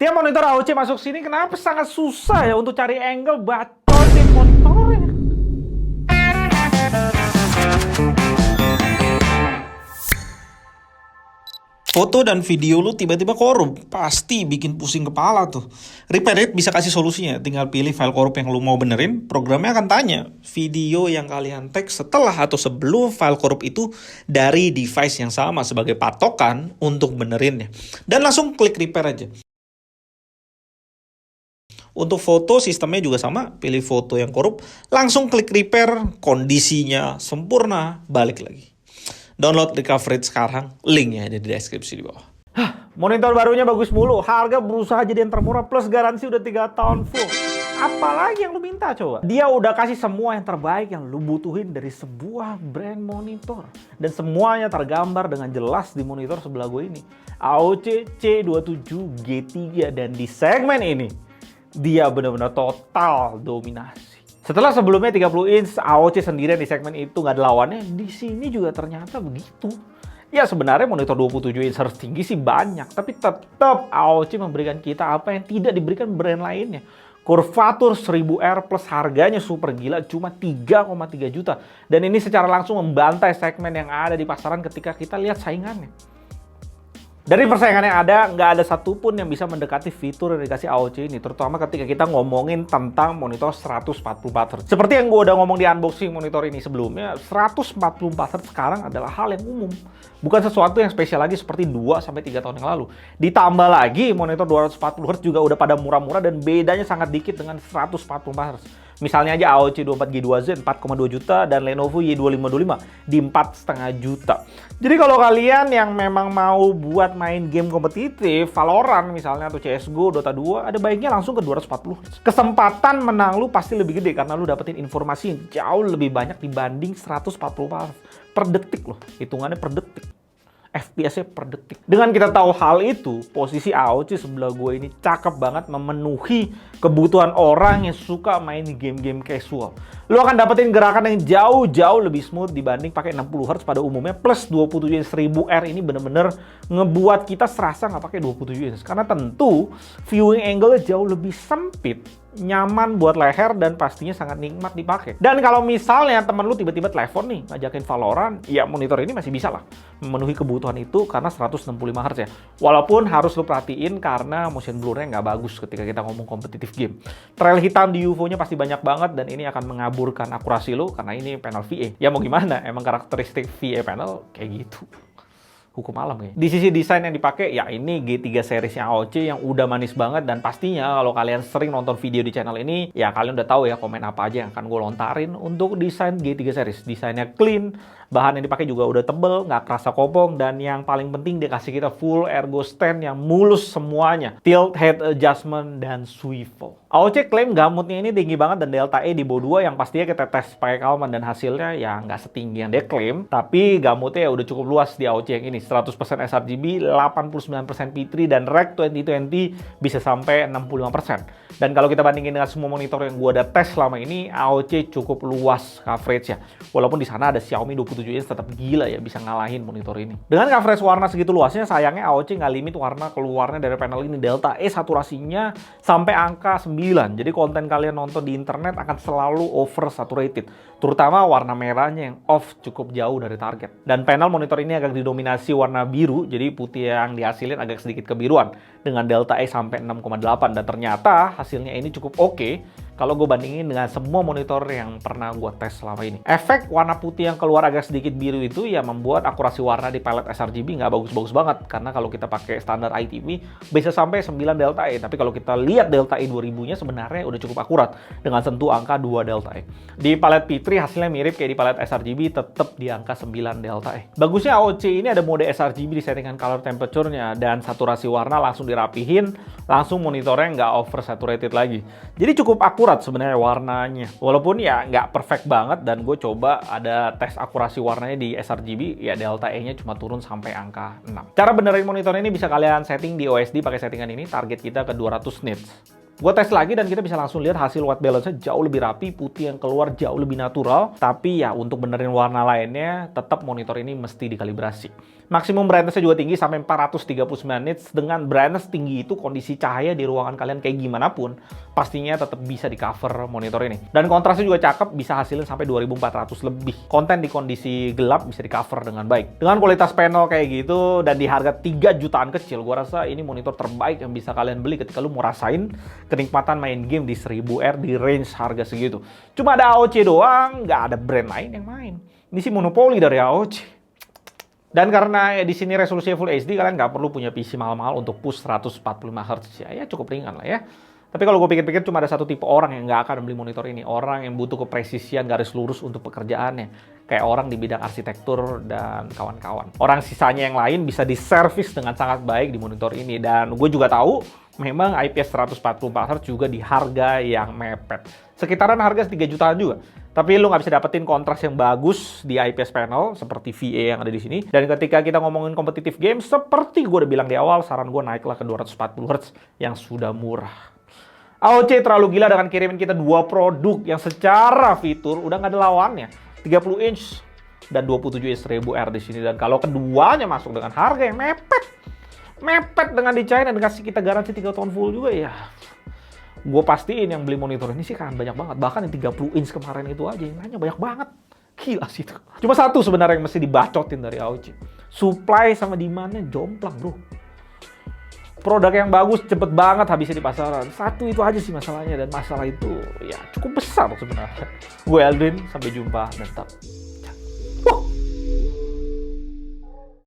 Tiap monitor AOC masuk sini kenapa sangat susah ya untuk cari angle bacotin monitornya. Foto dan video lu tiba-tiba korup, pasti bikin pusing kepala tuh. Repair It bisa kasih solusinya, tinggal pilih file korup yang lu mau benerin, programnya akan tanya video yang kalian tag setelah atau sebelum file korup itu dari device yang sama sebagai patokan untuk benerinnya. Dan langsung klik repair aja. Untuk foto sistemnya juga sama, pilih foto yang korup, langsung klik repair, kondisinya sempurna, balik lagi. Download Recovery sekarang, linknya ada di deskripsi di bawah. Monitor barunya bagus mulu, harga berusaha jadi yang termurah plus garansi udah 3 tahun full. Apalagi yang lu minta coba? Dia udah kasih semua yang terbaik yang lu butuhin dari sebuah brand monitor. Dan semuanya tergambar dengan jelas di monitor sebelah gue ini. AOC C27G3 dan di segmen ini, dia benar-benar total dominasi. Setelah sebelumnya 30 inch AOC sendirian di segmen itu nggak ada lawannya, di sini juga ternyata begitu. Ya sebenarnya monitor 27 inch harus tinggi sih banyak, tapi tetap AOC memberikan kita apa yang tidak diberikan brand lainnya. Curvatur 1000R plus harganya super gila cuma 3,3 juta. Dan ini secara langsung membantai segmen yang ada di pasaran ketika kita lihat saingannya. Dari persaingan yang ada, nggak ada satupun yang bisa mendekati fitur yang dikasih AOC ini, terutama ketika kita ngomongin tentang monitor 144 Hz. Seperti yang gue udah ngomong di unboxing monitor ini sebelumnya, 144 Hz sekarang adalah hal yang umum. Bukan sesuatu yang spesial lagi seperti 2-3 tahun yang lalu. Ditambah lagi, monitor 240 Hz juga udah pada murah-murah dan bedanya sangat dikit dengan 144 Hz. Misalnya aja AOC 24G2Z 4,2 juta dan Lenovo Y2525 di 4,5 juta. Jadi kalau kalian yang memang mau buat main game kompetitif, Valorant misalnya atau CSGO, Dota 2, ada baiknya langsung ke 240 Hz. Kesempatan menang lu pasti lebih gede karena lu dapetin informasi yang jauh lebih banyak dibanding 140 Hz per detik loh. Hitungannya per detik. FPS-nya per detik. Dengan kita tahu hal itu, posisi AOC sebelah gue ini cakep banget memenuhi kebutuhan orang yang suka main game-game casual. Lo akan dapetin gerakan yang jauh-jauh lebih smooth dibanding pakai 60 Hz pada umumnya, plus 27 inch 1000R ini bener-bener ngebuat kita serasa nggak pakai 27 inch. Karena tentu viewing angle-nya jauh lebih sempit, nyaman buat leher dan pastinya sangat nikmat dipakai. Dan kalau misalnya temen lu tiba-tiba telepon nih ngajakin Valorant, ya monitor ini masih bisa lah memenuhi kebutuhan itu karena 165 Hz ya. Walaupun harus lu perhatiin karena motion blur-nya nggak bagus ketika kita ngomong kompetitif game. Trail hitam di UFO-nya pasti banyak banget dan ini akan mengaburkan akurasi lu karena ini panel VA. Ya mau gimana, emang karakteristik VA panel kayak gitu. Hukum alam ya. Di sisi desain yang dipakai, ya ini G3 seriesnya AOC yang udah manis banget dan pastinya kalau kalian sering nonton video di channel ini, ya kalian udah tahu ya komen apa aja yang akan gue lontarin untuk desain G3 series. Desainnya clean, bahan yang dipakai juga udah tebel, nggak kerasa kopong, dan yang paling penting dia kasih kita full ergo stand yang mulus semuanya. Tilt head adjustment dan swivel. AOC klaim gamutnya ini tinggi banget dan delta E di bawah 2 yang pastinya kita tes pakai Kalman dan hasilnya ya nggak setinggi yang dia klaim, tapi gamutnya ya udah cukup luas di AOC yang ini. 100% sRGB, 89% P3 dan Rec 2020 bisa sampai 65%. Dan kalau kita bandingin dengan semua monitor yang gua udah tes selama ini, AOC cukup luas coverage ya. Walaupun di sana ada Xiaomi 27 inch tetap gila ya bisa ngalahin monitor ini. Dengan coverage warna segitu luasnya, sayangnya AOC nggak limit warna keluarnya dari panel ini. Delta E saturasinya sampai angka 9. Jadi konten kalian nonton di internet akan selalu oversaturated. Terutama warna merahnya yang off cukup jauh dari target. Dan panel monitor ini agak didominasi warna biru, jadi putih yang dihasilin agak sedikit kebiruan dengan delta E sampai 6,8 dan ternyata hasilnya ini cukup oke kalau gue bandingin dengan semua monitor yang pernah gue tes selama ini. Efek warna putih yang keluar agak sedikit biru itu ya membuat akurasi warna di palette sRGB nggak bagus-bagus banget karena kalau kita pakai standar ITV bisa sampai 9 delta E, tapi kalau kita lihat delta E 2000-nya sebenarnya udah cukup akurat dengan sentuh angka 2 delta E. Di palette P3 hasilnya mirip kayak di palette sRGB, tetap di angka 9 delta E. Bagusnya AOC ini ada mode sRGB di settingan color temperature-nya dan saturasi warna langsung dirapihin, langsung monitornya nggak oversaturated lagi. Jadi cukup akurat sebenarnya warnanya. Walaupun ya nggak perfect banget dan gue coba ada tes akurasi warnanya di sRGB, ya delta E-nya cuma turun sampai angka 6. Cara benerin monitor ini bisa kalian setting di OSD pakai settingan ini, target kita ke 200 nits. Gue tes lagi dan kita bisa langsung lihat hasil white balance-nya jauh lebih rapi, putih yang keluar jauh lebih natural. Tapi ya untuk benerin warna lainnya, tetap monitor ini mesti dikalibrasi. Maksimum brightness-nya juga tinggi sampai 439 nits. Dengan brightness tinggi itu kondisi cahaya di ruangan kalian kayak gimana pun, pastinya tetap bisa di cover monitor ini. Dan kontrasnya juga cakep, bisa hasilin sampai 2400 lebih. Konten di kondisi gelap bisa di cover dengan baik. Dengan kualitas panel kayak gitu dan di harga 3 jutaan kecil, gue rasa ini monitor terbaik yang bisa kalian beli ketika lu mau rasain kenikmatan main game di 1000R di range harga segitu. Cuma ada AOC doang, nggak ada brand lain yang main. Ini sih monopoli dari AOC. Dan karena di sini resolusinya Full HD, kalian nggak perlu punya PC mahal-mahal untuk push 145 Hz. Ya cukup ringan lah ya. Tapi kalau gue pikir-pikir cuma ada satu tipe orang yang nggak akan beli monitor ini. Orang yang butuh kepresisian garis lurus untuk pekerjaannya. Kayak orang di bidang arsitektur dan kawan-kawan. Orang sisanya yang lain bisa diservis dengan sangat baik di monitor ini. Dan gue juga tahu memang IPS 144 Hz juga di harga yang mepet. Sekitaran harga 3 jutaan juga. Tapi lu nggak bisa dapetin kontras yang bagus di IPS panel seperti VA yang ada di sini. Dan ketika kita ngomongin kompetitif game, seperti gue udah bilang di awal, saran gue naiklah ke 240 Hz yang sudah murah. AOC terlalu gila dengan kirimin kita 2 produk yang secara fitur udah nggak ada lawannya. 30 inch dan 27 inch 1000R di sini. Dan kalau keduanya masuk dengan harga yang mepet dengan di China dan kasih kita garansi 3 tahun full juga ya. Gue pastiin yang beli monitor ini sih kan banyak banget. Bahkan yang 30 inch kemarin itu aja yang nanya banyak banget. Gila sih itu. Cuma satu sebenarnya yang mesti dibacotin dari AOC. Supply sama demand-nya jomplang bro. Produk yang bagus cepet banget habisnya di pasaran. Satu itu aja sih masalahnya. Dan masalah itu ya cukup besar sebenarnya. Gue Aldrin, sampai jumpa dan tetap